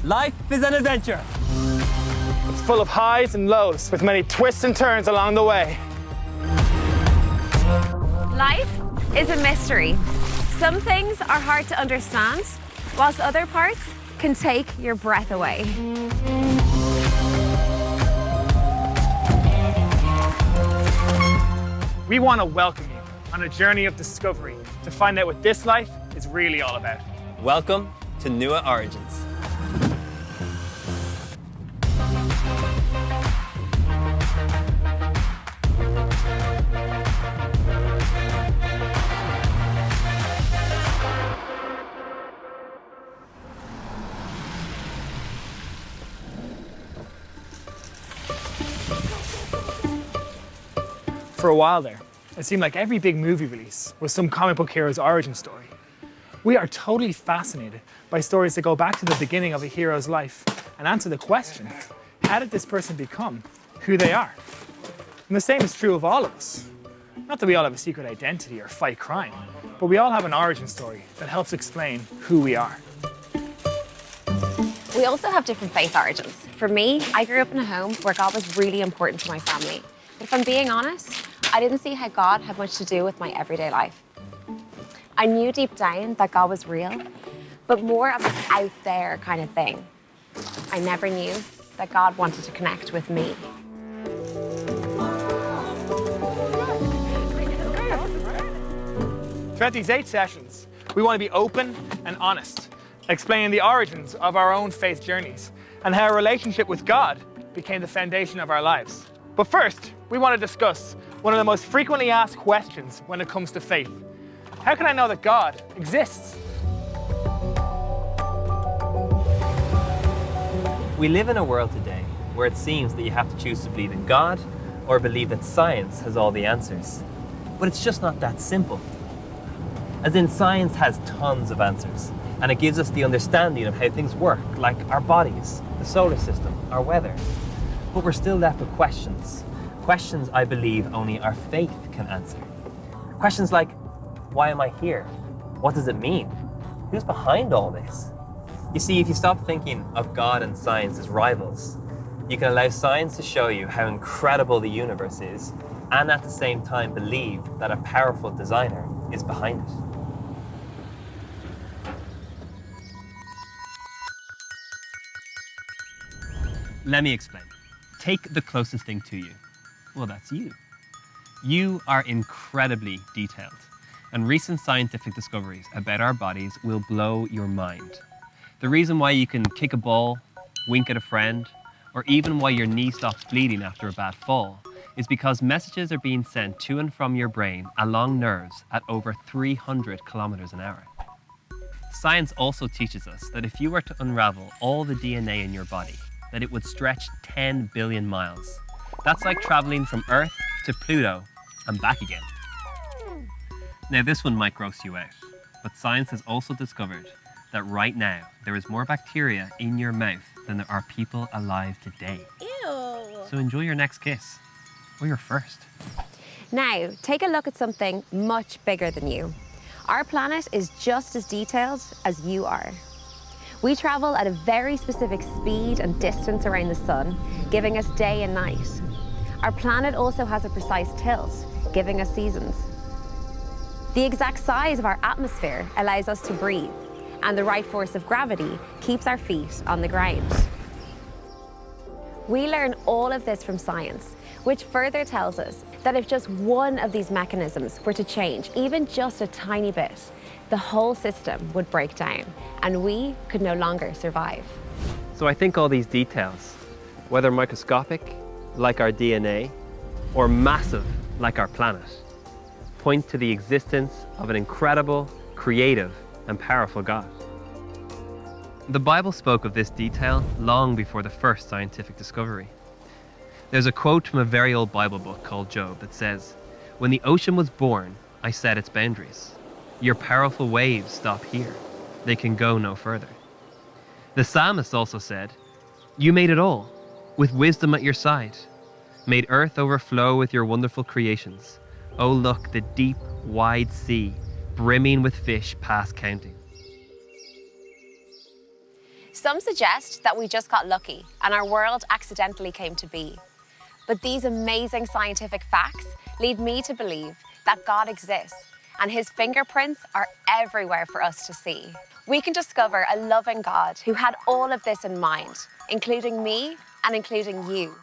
Life is an adventure. It's full of highs and lows, with many twists and turns along the way. Life is a mystery. Some things are hard to understand, whilst other parts can take your breath away. We want to welcome you on a journey of discovery to find out what this life is really all about. Welcome to NUA Origins. For a while there, it seemed like every big movie release was some comic book hero's origin story. We are totally fascinated by stories that go back to the beginning of a hero's life and answer the question, how did this person become who they are? And the same is true of all of us. Not that we all have a secret identity or fight crime, but we all have an origin story that helps explain who we are. We also have different faith origins. For me, I grew up in a home where God was really important to my family. But if I'm being honest, I didn't see how God had much to do with my everyday life. I knew deep down that God was real, but more of an out there kind of thing. I never knew that God wanted to connect with me. Throughout these 8 sessions, we want to be open and honest, explaining the origins of our own faith journeys and how a relationship with God became the foundation of our lives. But first, we want to discuss one of the most frequently asked questions when it comes to faith. How can I know that God exists? We live in a world today where it seems that you have to choose to believe in God or believe that science has all the answers. But it's just not that simple. As in, science has tons of answers, and it gives us the understanding of how things work, like our bodies, the solar system, our weather. But we're still left with questions. Questions I believe only our faith can answer. Questions like, why am I here? What does it mean? Who's behind all this? You see, if you stop thinking of God and science as rivals, you can allow science to show you how incredible the universe is, and at the same time believe that a powerful designer is behind it. Let me explain. Take the closest thing to you. Well, that's you. You are incredibly detailed, and recent scientific discoveries about our bodies will blow your mind. The reason why you can kick a ball, wink at a friend, or even why your knee stops bleeding after a bad fall is because messages are being sent to and from your brain along nerves at over 300 kilometers an hour. Science also teaches us that if you were to unravel all the DNA in your body, that it would stretch 10 billion miles. That's like traveling from Earth to Pluto and back again. Now, this one might gross you out, but science has also discovered that right now there is more bacteria in your mouth than there are people alive today. Ew. So enjoy your next kiss, or your first. Now, take a look at something much bigger than you. Our planet is just as detailed as you are. We travel at a very specific speed and distance around the sun, giving us day and night. Our planet also has a precise tilt, giving us seasons. The exact size of our atmosphere allows us to breathe, and the right force of gravity keeps our feet on the ground. We learn all of this from science, which further tells us that if just one of these mechanisms were to change, even just a tiny bit, the whole system would break down, and we could no longer survive. So I think all these details, whether microscopic, like our DNA, or massive, like our planet, point to the existence of an incredible, creative, and powerful God. The Bible spoke of this detail long before the first scientific discovery. There's a quote from a very old Bible book called Job that says, "When the ocean was born, I set its boundaries. Your powerful waves stop here. They can go no further." The psalmist also said, "You made it all, with wisdom at your side, made earth overflow with your wonderful creations. Oh, look, the deep, wide sea, brimming with fish past counting." Some suggest that we just got lucky and our world accidentally came to be. But these amazing scientific facts lead me to believe that God exists and his fingerprints are everywhere for us to see. We can discover a loving God who had all of this in mind, including me and including you.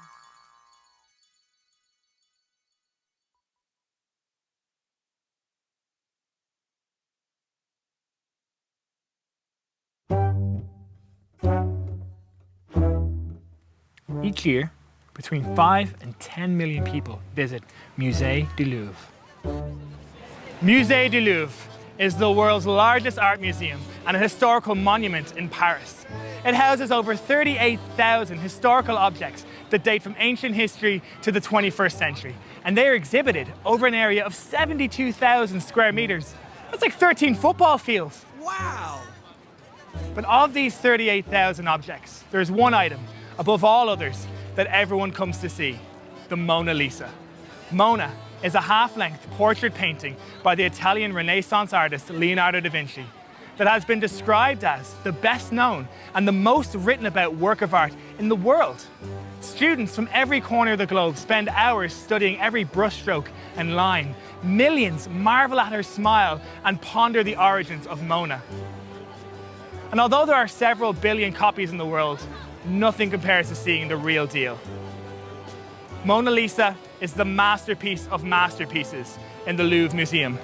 Each year, between 5 and 10 million people visit Musée du Louvre. Musée du Louvre is the world's largest art museum and a historical monument in Paris. It houses over 38,000 historical objects that date from ancient history to the 21st century. And they are exhibited over an area of 72,000 square meters. That's like 13 football fields. Wow! But of these 38,000 objects, there's one item above all others that everyone comes to see, the Mona Lisa. Mona is a half-length portrait painting by the Italian Renaissance artist Leonardo da Vinci that has been described as the best known and the most written about work of art in the world. Students from every corner of the globe spend hours studying every brushstroke and line. Millions marvel at her smile and ponder the origins of Mona. And although there are several billion copies in the world, nothing compares to seeing the real deal. Mona Lisa is the masterpiece of masterpieces in the Louvre Museum.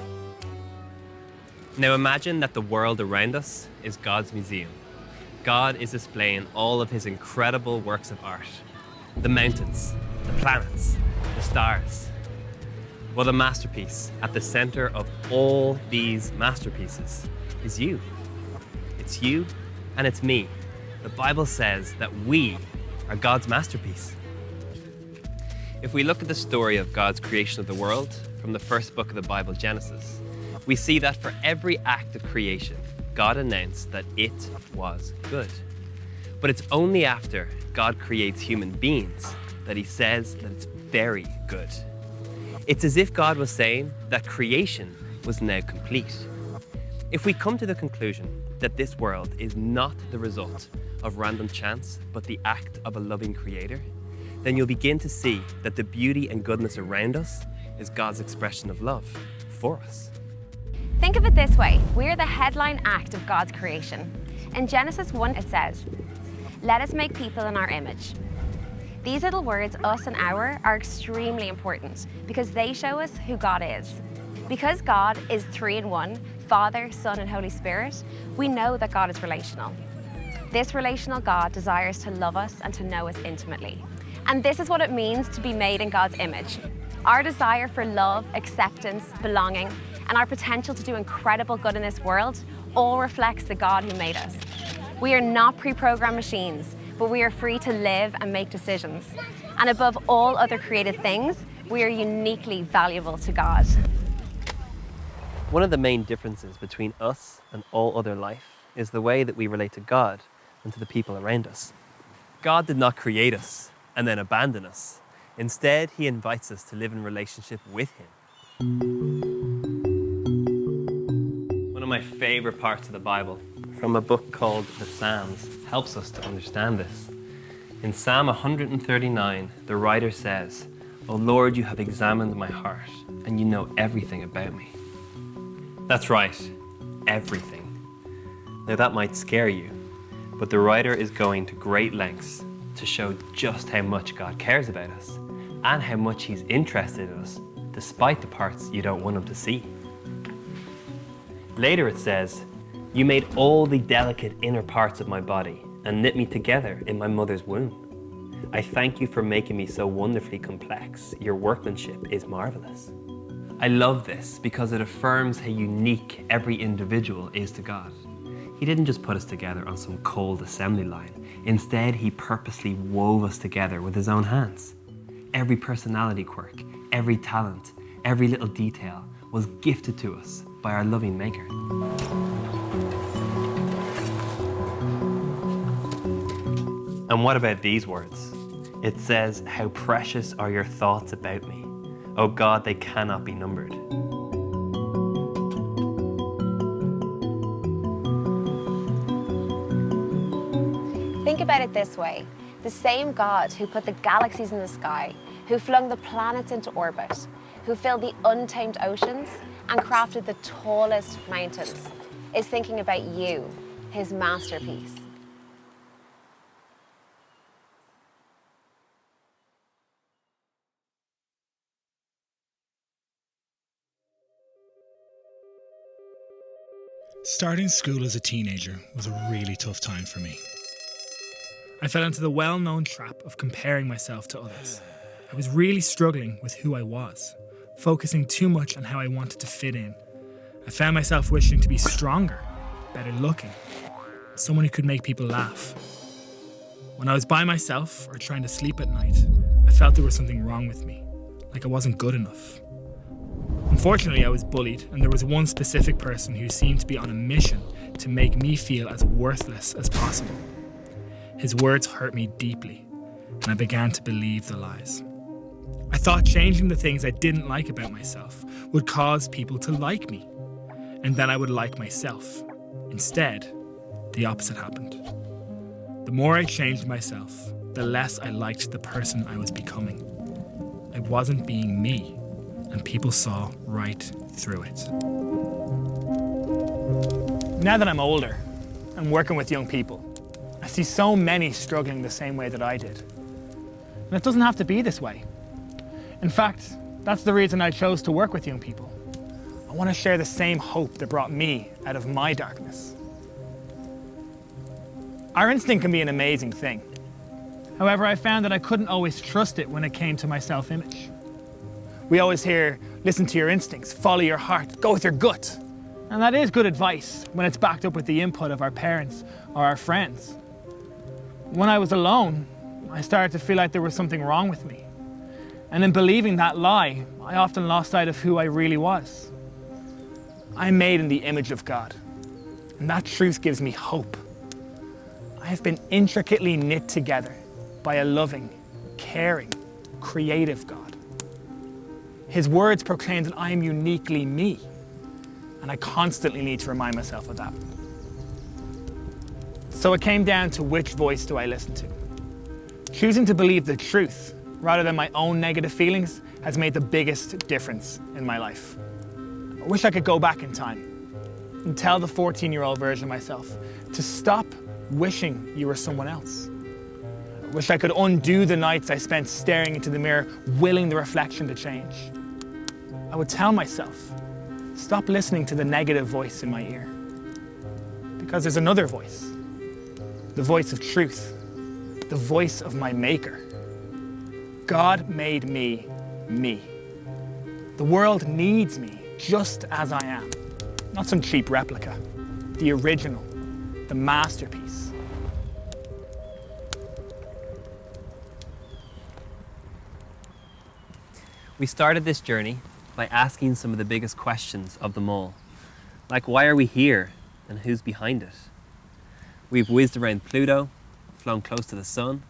Now imagine that the world around us is God's museum. God is displaying all of his incredible works of art. The mountains, the planets, the stars. Well, the masterpiece at the center of all these masterpieces is you. It's you and it's me. The Bible says that we are God's masterpiece. If we look at the story of God's creation of the world from the first book of the Bible, Genesis, we see that for every act of creation, God announced that it was good. But it's only after God creates human beings that he says that it's very good. It's as if God was saying that creation was now complete. If we come to the conclusion that this world is not the result of random chance, but the act of a loving creator, then you'll begin to see that the beauty and goodness around us is God's expression of love for us. Think of it this way, we're the headline act of God's creation. In Genesis 1 it says, "Let us make people in our image." These little words, us and our, are extremely important because they show us who God is. Because God is 3 in 1, Father, Son, and Holy Spirit, we know that God is relational. This relational God desires to love us and to know us intimately. And this is what it means to be made in God's image. Our desire for love, acceptance, belonging, and our potential to do incredible good in this world all reflects the God who made us. We are not pre-programmed machines, but we are free to live and make decisions. And above all other created things, we are uniquely valuable to God. One of the main differences between us and all other life is the way that we relate to God and to the people around us. God did not create us and then abandon us. Instead, he invites us to live in relationship with him. One of my favorite parts of the Bible, from a book called the Psalms, helps us to understand this. In Psalm 139, the writer says, "O Lord, you have examined my heart, and you know everything about me." That's right, everything. Now that might scare you, but the writer is going to great lengths to show just how much God cares about us and how much he's interested in us, despite the parts you don't want him to see. Later it says, "You made all the delicate inner parts of my body and knit me together in my mother's womb. I thank you for making me so wonderfully complex. Your workmanship is marvelous." I love this because it affirms how unique every individual is to God. He didn't just put us together on some cold assembly line. Instead, he purposely wove us together with his own hands. Every personality quirk, every talent, every little detail was gifted to us by our loving Maker. And what about these words? It says, "How precious are your thoughts about me. O God, they cannot be numbered." about it this way. The same God who put the galaxies in the sky, who flung the planets into orbit, who filled the untamed oceans and crafted the tallest mountains, is thinking about you, his masterpiece. Starting school as a teenager was a really tough time for me. I fell into the well-known trap of comparing myself to others. I was really struggling with who I was, focusing too much on how I wanted to fit in. I found myself wishing to be stronger, better looking, someone who could make people laugh. When I was by myself or trying to sleep at night, I felt there was something wrong with me, like I wasn't good enough. Unfortunately, I was bullied, and there was one specific person who seemed to be on a mission to make me feel as worthless as possible. His words hurt me deeply, and I began to believe the lies. I thought changing the things I didn't like about myself would cause people to like me, and then I would like myself. Instead, the opposite happened. The more I changed myself, the less I liked the person I was becoming. I wasn't being me, and people saw right through it. Now that I'm older and working with young people, I see so many struggling the same way that I did. And it doesn't have to be this way. In fact, that's the reason I chose to work with young people. I want to share the same hope that brought me out of my darkness. Our instinct can be an amazing thing. However, I found that I couldn't always trust it when it came to my self-image. We always hear, listen to your instincts, follow your heart, go with your gut. And that is good advice when it's backed up with the input of our parents or our friends. When I was alone, I started to feel like there was something wrong with me. And in believing that lie, I often lost sight of who I really was. I'm made in the image of God, and that truth gives me hope. I have been intricately knit together by a loving, caring, creative God. His words proclaim that I am uniquely me, and I constantly need to remind myself of that. So it came down to which voice do I listen to? Choosing to believe the truth rather than my own negative feelings has made the biggest difference in my life. I wish I could go back in time and tell the 14-year-old version of myself to stop wishing you were someone else. I wish I could undo the nights I spent staring into the mirror, willing the reflection to change. I would tell myself, stop listening to the negative voice in my ear. Because there's another voice, the voice of truth, the voice of my maker. God made me, me. The world needs me just as I am, not some cheap replica, the original, the masterpiece. We started this journey by asking some of the biggest questions of them all, like why are we here and who's behind it? We've whizzed around Pluto, flown close to the sun,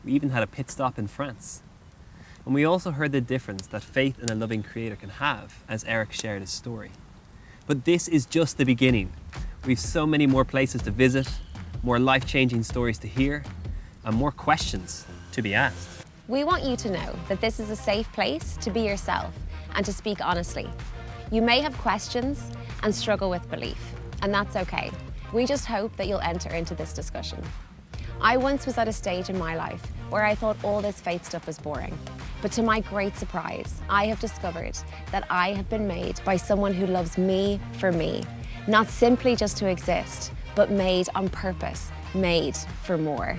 we even had a pit stop in France. And we also heard the difference that faith in a loving creator can have, as Eric shared his story. But this is just the beginning. We've so many more places to visit, more life-changing stories to hear, and more questions to be asked. We want you to know that this is a safe place to be yourself and to speak honestly. You may have questions and struggle with belief, and that's okay. We just hope that you'll enter into this discussion. I once was at a stage in my life where I thought all this faith stuff was boring. But to my great surprise, I have discovered that I have been made by someone who loves me for me, not simply just to exist, but made on purpose, made for more.